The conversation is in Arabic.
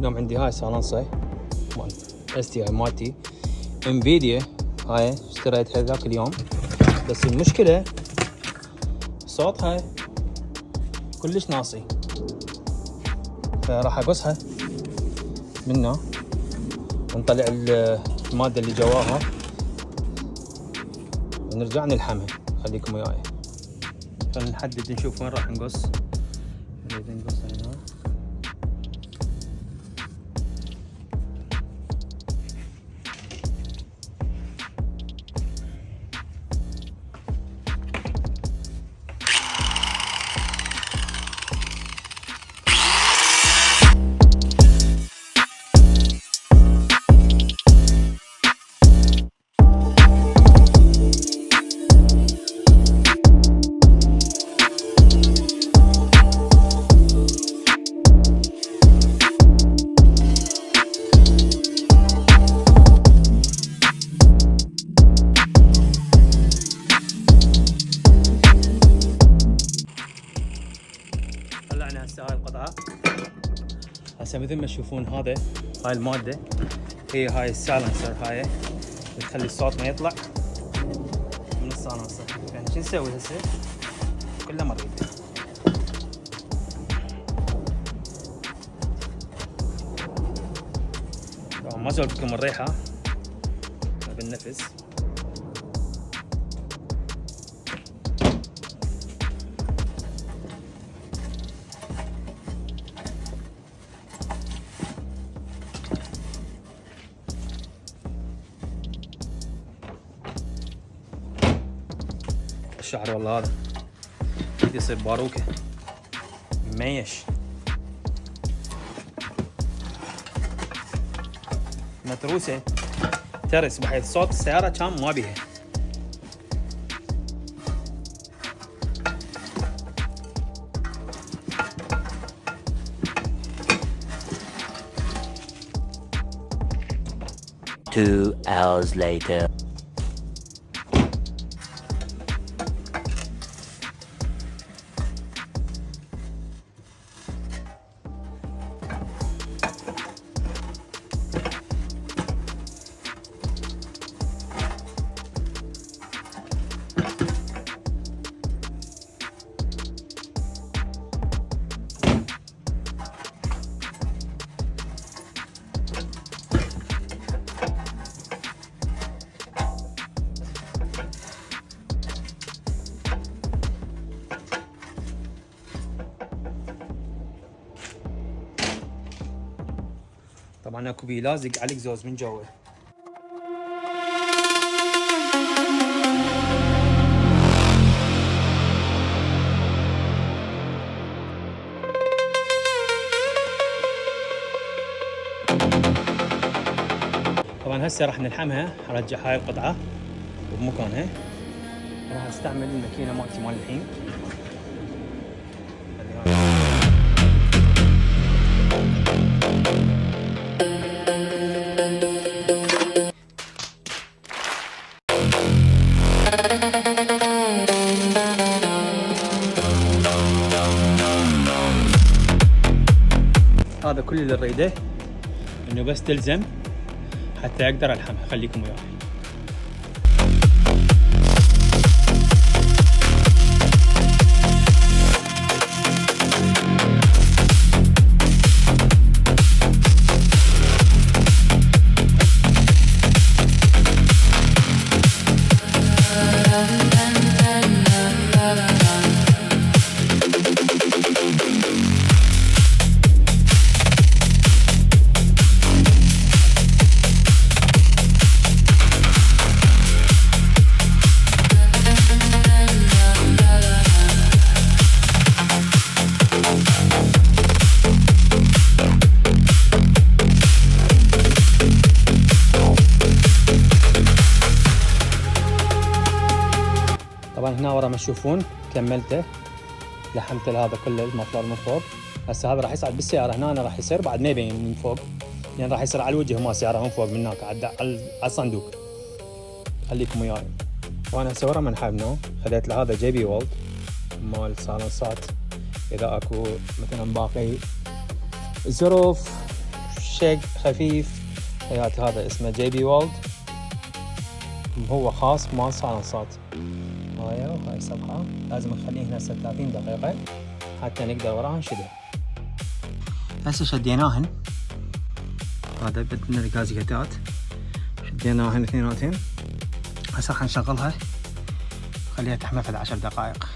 اليوم عندي هاي سالنسة مال STI مالتي انفيديا، هاي اشتريتها ذاك اليوم، بس المشكلة صوتها كلش ناصي، فراح اقصها منه ونطلع المادة اللي جواها ونرجع نلحمها. خليكم وياي، خلينا نحدد نشوف وين راح نقص. نريد نقص هنا. طلعنا هسه هاي القطعة. هسه مثل ما تشوفون هاي المادة هي هاي السالنسر، هاي بتخلي الصوت ما يطلع من السالنسر. يعني شو نسوي هسه؟ كله مريض. طبعا ما سولفكم الريحة بالنفس. الشعر والله هذا بدي يصير باروكة ميش. متروسة ترس بحيث صوت السيارة كان ما بيها. Two hours later. طبعا اكو بيه لازق على الاكزوز من جوا. طبعا هسه راح نلحمها، ارجع هاي القطعة بمكانها. راح استعمل الماكينة مالتي مال الحين. هذا كل اللي اريده، انه بس تلزم حتى اقدر الحمها. خليكم وياي. طبعا هنا ورا ما تشوفون كملته، لحمت هذا كله المفلر من فوق. هسه هذا راح يصعد بالسياره هنا، راح يصير بعد ما يبين من فوق، يعني راح يصير على الوجه ما سياره من فوق من هناك على الصندوق. خليكم وياي. وانا هسه ورا ما نحبنا خذيت له هذا جي بي وولد مال سالنسات، اذا اكو مثلا باقي ظروف شيء خفيف حياتي. هذا اسمه جي بي وولد، هو خاص مال صالونات. هاي صفحة لازم نخليه هنا 30 دقيقة حتى نقدر وراها نشدها. هسه شديناهن، هذا بدنا الغازيتات شديناهن اثنيناتين. هسه راح نشغلها خليها تحمل في 10 دقائق.